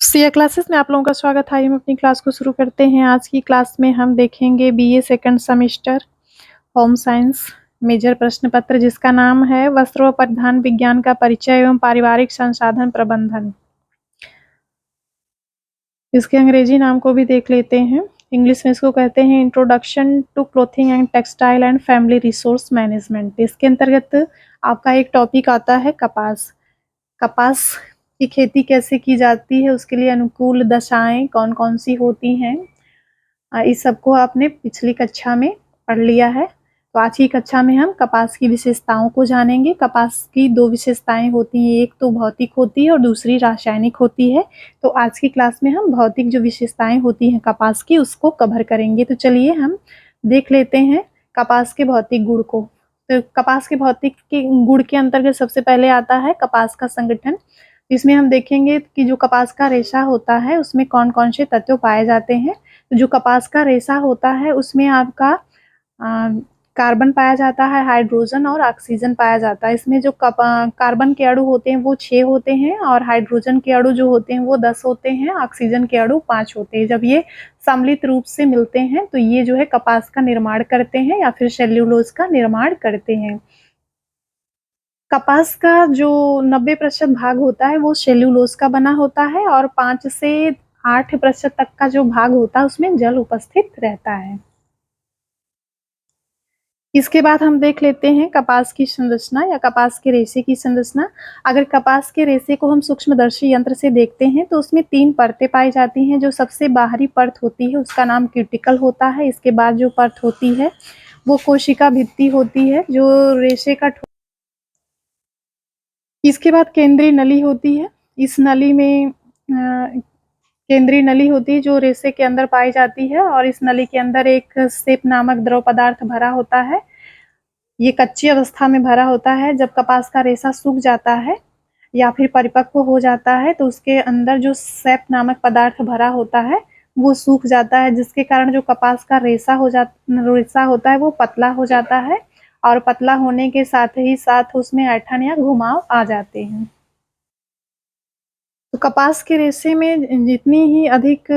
Siya classes में आप लोगों का स्वागत है। हम अपनी क्लास को शुरू करते हैं। आज की क्लास में हम देखेंगे BA second semester home science major प्रश्न पत्र, जिसका नाम है वस्त्र व परिधान विज्ञान का परिचय एवं पारिवारिक संसाधन प्रबंधन। इसके अंग्रेजी नाम को भी देख लेते हैं। इंग्लिश में इसको कहते हैं introduction to clothing and textile and family resource management. इसके अंतर्गत आपका एक टॉपिक आता है कपास। कपास की खेती कैसे की जाती है, उसके लिए अनुकूल दशाएं कौन कौन सी होती हैं, इस सबको आपने पिछली कक्षा में पढ़ लिया है। तो आज की कक्षा में हम कपास की विशेषताओं को जानेंगे। कपास की दो विशेषताएं होती हैं, एक तो भौतिक होती है और दूसरी रासायनिक होती है। तो आज की क्लास में हम भौतिक जो विशेषताएं होती हैं कपास की उसको कवर करेंगे। तो चलिए हम देख लेते हैं कपास के भौतिक गुण को। तो कपास के भौतिक के गुण के अंतर्गत सबसे पहले आता है कपास का संगठन। इसमें हम देखेंगे कि जो कपास का रेशा होता है उसमें कौन कौन से तत्व पाए जाते हैं। तो जो कपास का रेशा होता है उसमें आपका कार्बन पाया जाता है, हाइड्रोजन और ऑक्सीजन पाया जाता है। इसमें जो कार्बन के अणु होते हैं वो 6 होते हैं और हाइड्रोजन के अणु जो होते हैं वो 10 होते हैं, ऑक्सीजन के अणु 5 होते हैं। जब ये सम्मिलित रूप से मिलते हैं तो ये जो है कपास का निर्माण करते हैं या फिर सेल्यूलोज का निर्माण करते हैं। कपास का जो 90% भाग होता है वो सेल्यूलोज का बना होता है और 5 से 8% तक का जो भाग होता है उसमें जल उपस्थित रहता है। इसके बाद हम देख लेते हैं कपास की संरचना या कपास के रेशे की संरचना। अगर कपास के रेशे को हम सूक्ष्मदर्शी यंत्र से देखते हैं तो उसमें 3 परतें पाई जाती हैं। जो सबसे बाहरी परत होती है उसका नाम क्यूटिकल होता है। इसके बाद जो परत होती है वो कोशिका भित्ति होती है जो रेशे का। इसके बाद केंद्रीय नली होती है। इस नली में केंद्रीय नली होती है जो रेशे के अंदर पाई जाती है और इस नली के अंदर एक सेप नामक द्रव पदार्थ भरा होता है। ये कच्ची अवस्था में भरा होता है। जब कपास का रेशा सूख जाता है या फिर परिपक्व हो जाता है तो उसके अंदर जो सेप नामक पदार्थ भरा होता है वो सूख जाता है, जिसके कारण जो कपास का रेशा होता है वो पतला हो जाता है और पतला होने के साथ ही साथ उसमें ऐंठन या घुमाव आ जाते हैं। तो कपास के रेशे में जितनी ही अधिक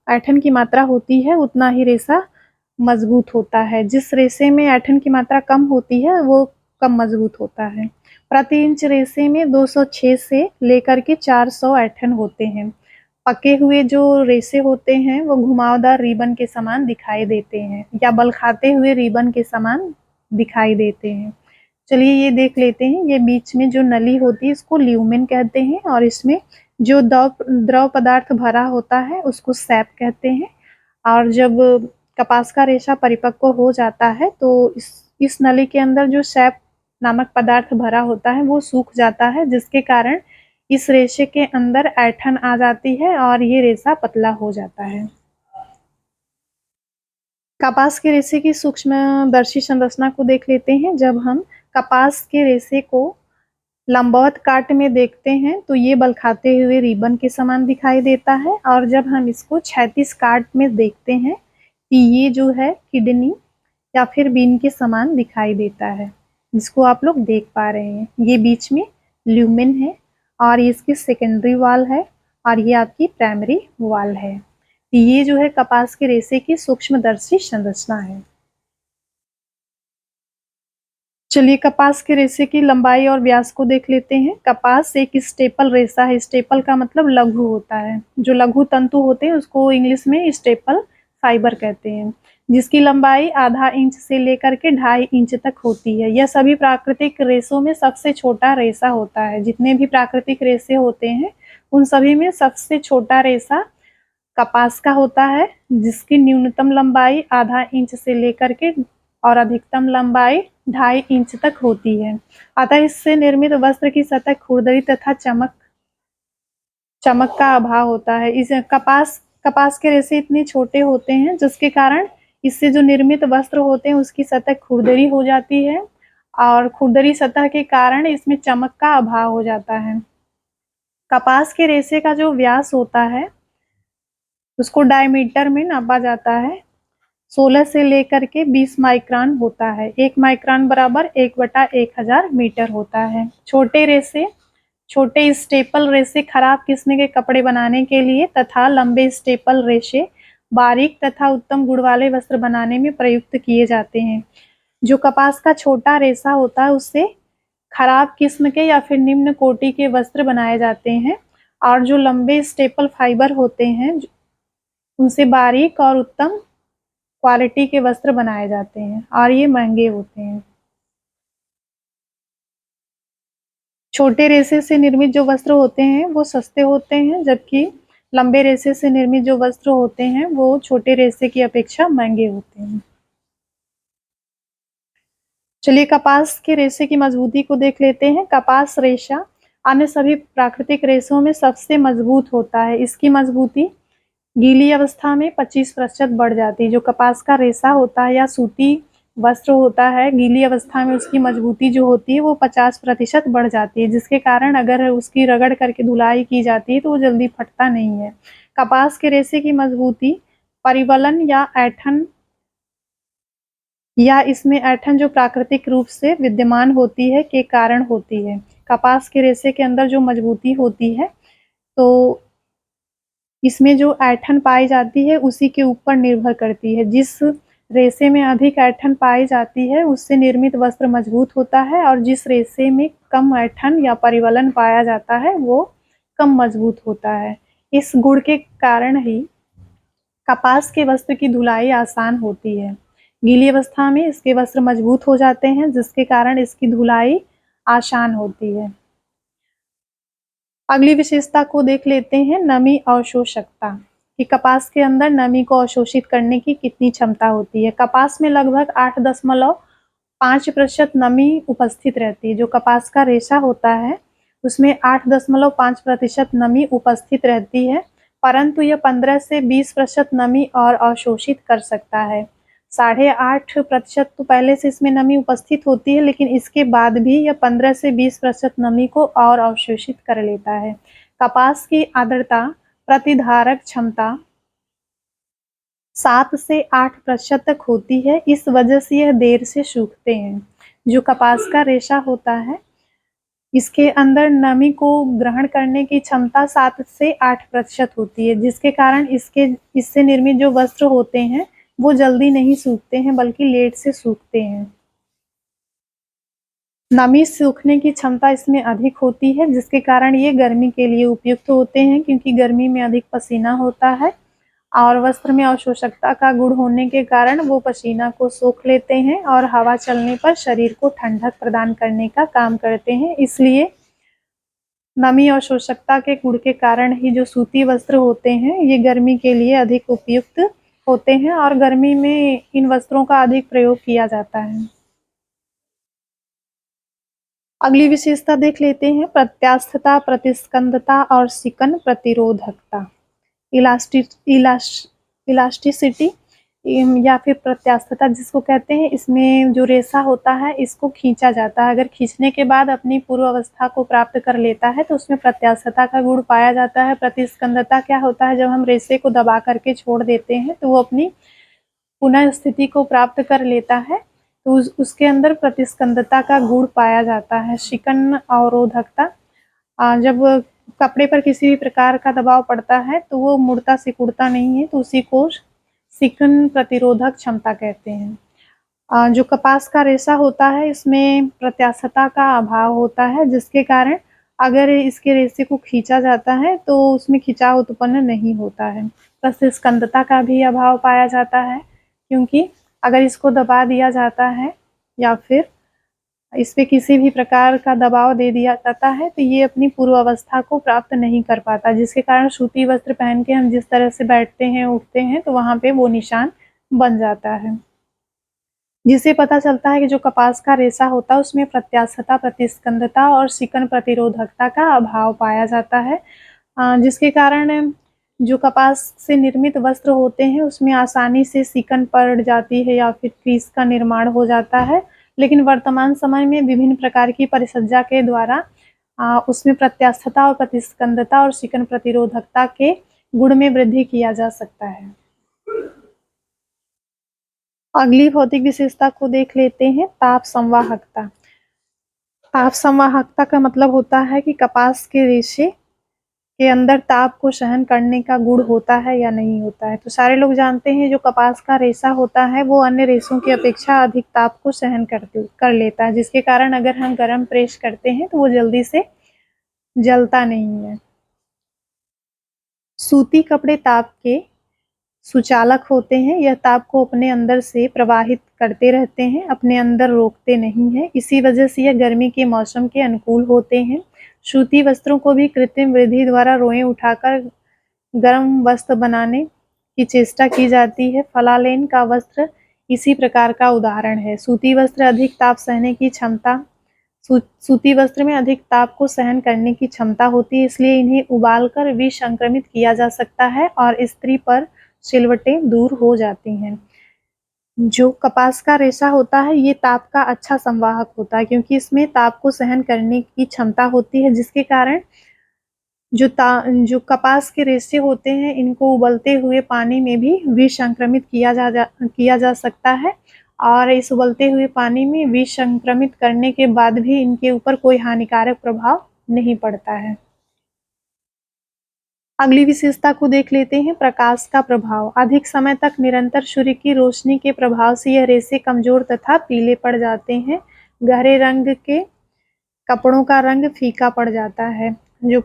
ऐंठन की मात्रा होती है उतना ही रेशा मजबूत होता है। जिस रेशे में ऐंठन की मात्रा कम होती है वो कम मजबूत होता है। प्रति इंच रेशे में 206 से लेकर के 400 ऐंठन होते हैं। पके हुए जो रेशे होते हैं वो घुमावदार रिबन के समान दिखाई देते हैं या बल खाते हुए रिबन के समान दिखाई देते हैं। चलिए ये देख लेते हैं। ये बीच में जो नली होती है इसको ल्यूमेन कहते हैं और इसमें जो द्रव पदार्थ भरा होता है उसको सैप कहते हैं। और जब कपास का रेशा परिपक्व हो जाता है तो इस नली के अंदर जो सैप नामक पदार्थ भरा होता है वो सूख जाता है, जिसके कारण इस रेशे के अंदर ऐंठन आ जाती है और ये रेशा पतला हो जाता है। कपास के रेशे की सूक्ष्मदर्शी संरचना को देख लेते हैं। जब हम कपास के रेशे को लंबवत काट में देखते हैं तो ये बल खाते हुए रिबन के समान दिखाई देता है और जब हम इसको क्षैतिज काट में देखते हैं कि ये जो है किडनी या फिर बीन के समान दिखाई देता है, जिसको आप लोग देख पा रहे हैं। ये बीच में ल्यूमेन है और ये इसकी सेकेंडरी वाल है और ये आपकी प्राइमरी वाल है। ये जो है कपास के रेशे की सूक्ष्मदर्शी संरचना है। चलिए कपास के रेशे की लंबाई और व्यास को देख लेते हैं। कपास एक स्टेपल रेशा है। स्टेपल का मतलब लघु होता है। जो लघु तंतु होते हैं उसको इंग्लिश में स्टेपल फाइबर कहते हैं, जिसकी लंबाई आधा इंच से लेकर के 2.5 इंच तक होती है। यह सभी प्राकृतिक रेशों में सबसे छोटा रेशा होता है। जितने भी प्राकृतिक रेशे होते हैं उन सभी में सबसे छोटा रेशा कपास का होता है, जिसकी न्यूनतम लंबाई आधा इंच से लेकर के और अधिकतम लंबाई 2.5 इंच तक होती है। अतः इससे निर्मित वस्त्र की सतह खुरदरी तथा चमक का अभाव होता है। इस कपास के रेशे इतने छोटे होते हैं जिसके कारण इससे जो निर्मित वस्त्र होते हैं उसकी सतह खुरदरी हो जाती है और खुरदरी सतह के कारण इसमें चमक का अभाव हो जाता है। कपास के रेशे का जो व्यास होता है उसको डायमीटर में नापा जाता है। 16 से लेकर के 20 माइक्रोन होता है। 1 माइक्रोन बराबर 1/1000 मीटर होता है। छोटे रेशे छोटे स्टेपल रेशे खराब किस्म के कपड़े बनाने के लिए तथा लंबे स्टेपल रेशे बारीक तथा उत्तम गुण वाले वस्त्र बनाने में प्रयुक्त किए जाते हैं। जो कपास का छोटा रेशा होता है उससे खराब किस्म के या फिर निम्न कोटि के वस्त्र बनाए जाते हैं, और जो लंबे स्टेपल फाइबर होते हैं उनसे बारीक और उत्तम क्वालिटी के वस्त्र बनाए जाते हैं और ये महंगे होते हैं। छोटे रेशे से निर्मित जो वस्त्र होते हैं वो सस्ते होते हैं, जबकि लंबे रेशे से निर्मित जो वस्त्र होते हैं वो छोटे रेशे की अपेक्षा महंगे होते हैं। चलिए कपास के रेशे की मजबूती को देख लेते हैं। कपास रेशा अन्य सभी प्राकृतिक रेशों में सबसे मजबूत होता है। इसकी मजबूती गीली अवस्था में 25% बढ़ जाती है। जो कपास का रेशा होता है या सूती वस्त्र होता है, गीली अवस्था में उसकी मजबूती जो होती है वो 50% बढ़ जाती है, जिसके कारण अगर उसकी रगड़ करके धुलाई की जाती है तो वो जल्दी फटता नहीं है। कपास के रेशे की मजबूती परिवलन या ऐंठन या इसमें ऐंठन जो प्राकृतिक रूप से विद्यमान होती है के कारण होती है। कपास के रेशे के अंदर जो मजबूती होती है तो इसमें जो ऐंठन पाई जाती है उसी के ऊपर निर्भर करती है। जिस रेशे में अधिक ऐंठन पाई जाती है उससे निर्मित वस्त्र मजबूत होता है, और जिस रेशे में कम ऐंठन या परिवलन पाया जाता है वो कम मजबूत होता है। इस गुण के कारण ही कपास के वस्त्र की धुलाई आसान होती है। गीली अवस्था में इसके वस्त्र मजबूत हो जाते हैं, जिसके कारण इसकी धुलाई आसान होती है। अगली विशेषता को देख लेते हैं, नमी अवशोषकता, कि कपास के अंदर नमी को अवशोषित करने की कितनी क्षमता होती है। कपास में लगभग 8.5% नमी उपस्थित रहती है। जो कपास का रेशा होता है उसमें 8.5% नमी उपस्थित रहती है, परंतु यह 15 से 20% नमी और अवशोषित कर सकता है। 8.5% तो पहले से इसमें नमी उपस्थित होती है, लेकिन इसके बाद भी यह 15 से 20% नमी को और अवशोषित कर लेता है। कपास की आर्द्रता प्रतिधारक क्षमता 7 से 8% तक होती है, इस वजह से यह देर से सूखते हैं। जो कपास का रेशा होता है इसके अंदर नमी को ग्रहण करने की क्षमता 7 से 8% होती है, जिसके कारण इससे निर्मित जो वस्त्र होते हैं वो जल्दी नहीं सूखते हैं बल्कि लेट से सूखते हैं। नमी सूखने की क्षमता इसमें अधिक होती है, जिसके कारण ये गर्मी के लिए उपयुक्त होते हैं, क्योंकि गर्मी में अधिक पसीना होता है और वस्त्र में अवशोषकता का गुण होने के कारण वो पसीना को सोख लेते हैं और हवा चलने पर शरीर को ठंडक प्रदान करने का काम करते हैं। इसलिए नमी अवशोषकता के गुण के कारण ही जो सूती वस्त्र होते हैं ये गर्मी के लिए अधिक उपयुक्त होते हैं और गर्मी में इन वस्त्रों का अधिक प्रयोग किया जाता है। अगली विशेषता देख लेते हैं, प्रत्यास्थता, प्रतिस्कंदता और सिकन प्रतिरोधकता। इलास्टिसिटी या फिर प्रत्यास्थता जिसको कहते हैं, इसमें जो रेशा होता है इसको खींचा जाता है। अगर खींचने के बाद अपनी पूर्व अवस्था को प्राप्त कर लेता है तो उसमें प्रत्यास्थता का गुण पाया जाता है। प्रतिस्कंदता क्या होता है, जब हम रेशे को दबा करके छोड़ देते हैं तो वो अपनी पुनः स्थिति को प्राप्त कर लेता है, तो उसके अंदर प्रतिस्कंदता का गुण पाया जाता है। शिकन अवरोधकता, जब कपड़े पर किसी भी प्रकार का दबाव पड़ता है तो वो मुड़ता सिकुड़ता नहीं है, तो उसी को शिकन प्रतिरोधक क्षमता कहते हैं। जो कपास का रेशा होता है इसमें प्रत्यास्थता का अभाव होता है, जिसके कारण अगर इसके रेशे को खींचा जाता है तो उसमें खिंचाव उत्पन्न नहीं होता है। प्रतिस्कंदता का भी अभाव पाया जाता है, क्योंकि अगर इसको दबा दिया जाता है या फिर इस पे किसी भी प्रकार का दबाव दे दिया जाता है तो ये अपनी पूर्व अवस्था को प्राप्त नहीं कर पाता, जिसके कारण सूती वस्त्र पहन के हम जिस तरह से बैठते हैं उठते हैं तो वहाँ पे वो निशान बन जाता है, जिससे पता चलता है कि जो कपास का रेशा होता है उसमें प्रत्यास्थता, प्रतिस्कंदता और सिकन प्रतिरोधकता का अभाव पाया जाता है, जिसके कारण जो कपास से निर्मित वस्त्र होते हैं उसमें आसानी से सिकन पड़ जाती है या फिर क्रीज का निर्माण हो जाता है। लेकिन वर्तमान समय में विभिन्न प्रकार की परिसज्जा के द्वारा उसमें प्रत्यास्थता और प्रतिस्कंदता और सिकन प्रतिरोधकता के गुण में वृद्धि किया जा सकता है। अगली भौतिक विशेषता को देख लेते हैं, ताप संवाहकता। ताप संवाहकता का मतलब होता है कि कपास के रेशे के अंदर ताप को सहन करने का गुण होता है या नहीं होता है। तो सारे लोग जानते हैं जो कपास का रेशा होता है वो अन्य रेशों की अपेक्षा अधिक ताप को सहन कर लेता है, जिसके कारण अगर हम गर्म प्रेस करते हैं तो वो जल्दी से जलता नहीं है। सूती कपड़े ताप के सुचालक होते हैं, यह ताप को अपने अंदर से प्रवाहित करते रहते हैं, अपने अंदर रोकते नहीं हैं। इसी वजह से यह गर्मी के मौसम के अनुकूल होते हैं। सूती वस्त्रों को भी कृत्रिम वृद्धि द्वारा रोएं उठाकर गर्म वस्त्र बनाने की चेष्टा की जाती है। फलालेन का वस्त्र इसी प्रकार का उदाहरण है। सूती वस्त्र अधिक ताप सहने की क्षमता सूती वस्त्र में अधिक ताप को सहन करने की क्षमता होती है, इसलिए इन्हें उबालकर विसंक्रमित किया जा सकता है और इस्त्री पर सिलवटें दूर हो जाती हैं। जो कपास का रेशा होता है ये ताप का अच्छा संवाहक होता है, क्योंकि इसमें ताप को सहन करने की क्षमता होती है, जिसके कारण जो कपास के रेशे होते हैं इनको उबलते हुए पानी में भी विसंक्रमित किया जा सकता है और इस उबलते हुए पानी में विसंक्रमित करने के बाद भी इनके ऊपर कोई हानिकारक प्रभाव नहीं पड़ता है। अगली विशेषता को देख लेते हैं, प्रकाश का प्रभाव। अधिक समय तक निरंतर सूर्य की रोशनी के प्रभाव से यह रेशे कमजोर तथा पीले पड़ जाते हैं। गहरे रंग के कपड़ों का रंग फीका पड़ जाता है। जो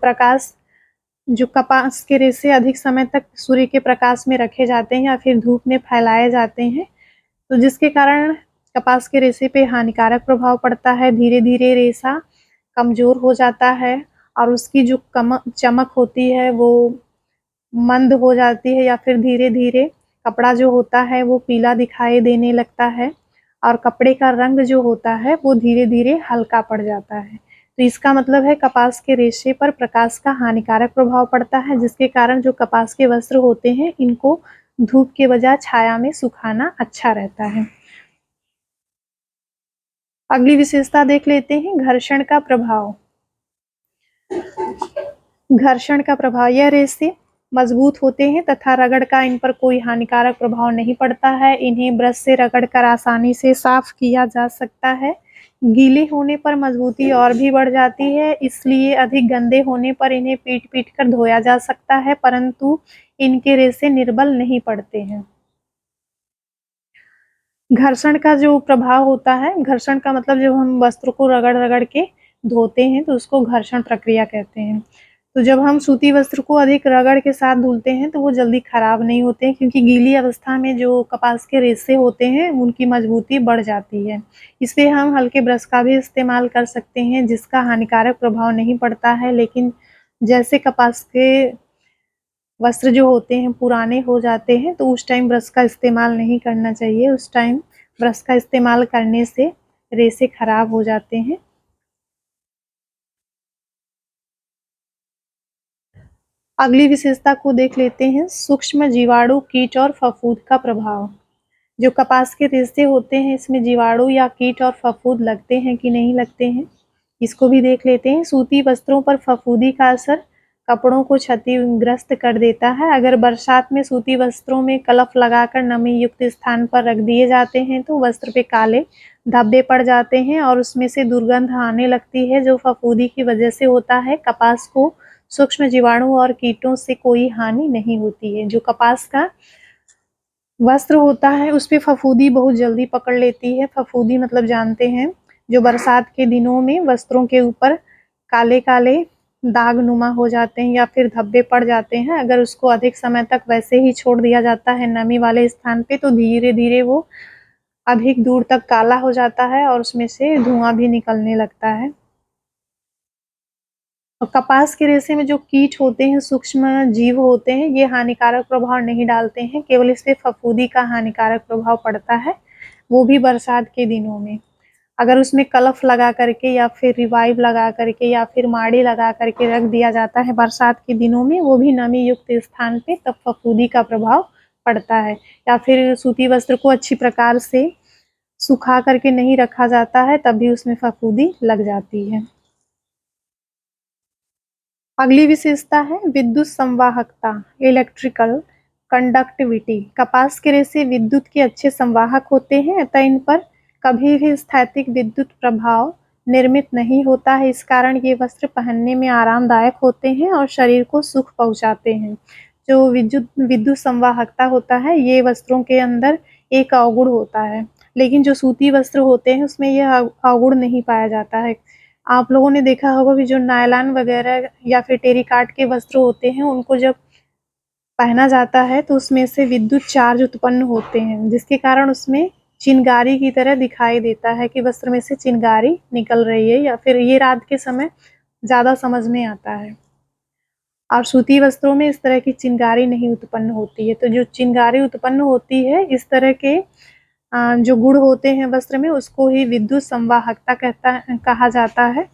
कपास के रेशे अधिक समय तक सूर्य के प्रकाश में रखे जाते हैं या फिर धूप में फैलाए जाते हैं, तो जिसके कारण कपास के रेशे पे हानिकारक प्रभाव पड़ता है। धीरे धीरे रेशा कमजोर हो जाता है और उसकी जो चमक होती है वो मंद हो जाती है या फिर धीरे धीरे कपड़ा जो होता है वो पीला दिखाई देने लगता है और कपड़े का रंग जो होता है वो धीरे धीरे हल्का पड़ जाता है। तो इसका मतलब है कपास के रेशे पर प्रकाश का हानिकारक प्रभाव पड़ता है, जिसके कारण जो कपास के वस्त्र होते हैं इनको धूप के बजाय छाया में सुखाना अच्छा रहता है। अगली विशेषता देख लेते हैं, घर्षण का प्रभाव। घर्षण का प्रभाव, यह रेशे मजबूत होते हैं तथा रगड़ का इन पर कोई हानिकारक प्रभाव नहीं पड़ता है। इन्हें ब्रश से रगड़कर आसानी से साफ किया जा सकता है। गीले होने पर मजबूती और भी बढ़ जाती है, इसलिए अधिक गंदे होने पर इन्हें पीट पीट कर धोया जा सकता है, परंतु इनके रेशे निर्बल नहीं पड़ते हैं। घर्षण का जो प्रभाव होता है, घर्षण का मतलब जब हम वस्त्र को रगड़ रगड़ के धोते हैं तो उसको घर्षण प्रक्रिया कहते हैं। तो जब हम सूती वस्त्र को अधिक रगड़ के साथ धुलते हैं तो वो जल्दी खराब नहीं होते हैं, क्योंकि गीली अवस्था में जो कपास के रेशे होते हैं उनकी मजबूती बढ़ जाती है। इसलिए हम हल्के ब्रश का भी इस्तेमाल कर सकते हैं, जिसका हानिकारक प्रभाव नहीं पड़ता है। लेकिन जैसे कपास के वस्त्र जो होते हैं पुराने हो जाते हैं तो उस टाइम ब्रश का इस्तेमाल नहीं करना चाहिए। उस टाइम ब्रश का इस्तेमाल करने से रेशे खराब हो जाते हैं। अगली विशेषता को देख लेते हैं, सूक्ष्म जीवाणु, कीट और फफूंद का प्रभाव। जो कपास के रेशे होते हैं इसमें जीवाणु या कीट और फफूंद लगते हैं कि नहीं लगते हैं, इसको भी देख लेते हैं। सूती वस्त्रों पर फफूंदी का असर कपड़ों को क्षतिग्रस्त कर देता है। अगर बरसात में सूती वस्त्रों में कलफ लगाकर नमी युक्त स्थान पर रख दिए जाते हैं तो वस्त्र पे काले धब्बे पड़ जाते हैं और उसमें से दुर्गंध आने लगती है, जो फफूंदी की वजह से होता है। कपास को सूक्ष्म जीवाणु और कीटों से कोई हानि नहीं होती है। जो कपास का वस्त्र होता है उस पे फफूंदी बहुत जल्दी पकड़ लेती है। फफूंदी मतलब जानते हैं, जो बरसात के दिनों में वस्त्रों के ऊपर काले काले दाग नुमा हो जाते हैं या फिर धब्बे पड़ जाते हैं। अगर उसको अधिक समय तक वैसे ही छोड़ दिया जाता है नमी वाले स्थान पे तो धीरे धीरे वो अधिक दूर तक काला हो जाता है और उसमें से धुआं भी निकलने लगता है। और कपास के रेशे में जो कीट होते हैं, सूक्ष्म जीव होते हैं, ये हानिकारक प्रभाव नहीं डालते हैं, केवल इस पे फफूंदी का हानिकारक प्रभाव पड़ता है, वो भी बरसात के दिनों में। अगर उसमें कलफ लगा करके या फिर रिवाइव लगा करके या फिर माड़ी लगा करके रख दिया जाता है बरसात के दिनों में, वो भी नमी युक्त स्थान पे, तब फफूंदी का प्रभाव पड़ता है। या फिर सूती वस्त्र को अच्छी प्रकार से सुखा करके नहीं रखा जाता है तब भी उसमें फफूंदी लग जाती है। अगली विशेषता है विद्युत संवाहकता, इलेक्ट्रिकल कंडक्टिविटी। कपास के रेशे विद्युत के अच्छे संवाहक होते हैं, अतः इन पर कभी भी स्थैतिक विद्युत प्रभाव निर्मित नहीं होता है। इस कारण ये वस्त्र पहनने में आरामदायक होते हैं और शरीर को सुख पहुँचाते हैं। जो विद्युत संवाहकता होता है, ये वस्त्रों के अंदर एक अवगुण होता है, लेकिन जो सूती वस्त्र होते हैं उसमें यह अवगुण नहीं पाया जाता है। आप लोगों ने देखा होगा कि जो नायलॉन वगैरह या फिर टेरिकॉट के वस्त्र होते हैं, उनको जब पहना जाता है तो उसमें से विद्युत चार्ज उत्पन्न होते हैं, जिसके कारण उसमें चिनगारी की तरह दिखाई देता है कि वस्त्र में से चिनगारी निकल रही है, या फिर ये रात के समय ज़्यादा समझ में आता है। और सूती वस्त्रों में इस तरह की चिनगारी नहीं उत्पन्न होती है। तो जो चिनगारी उत्पन्न होती है, इस तरह के जो गुण होते हैं वस्त्र में, उसको ही विद्युत संवाहकता कहा जाता है।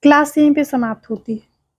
क्लास यहीं पे समाप्त होती है।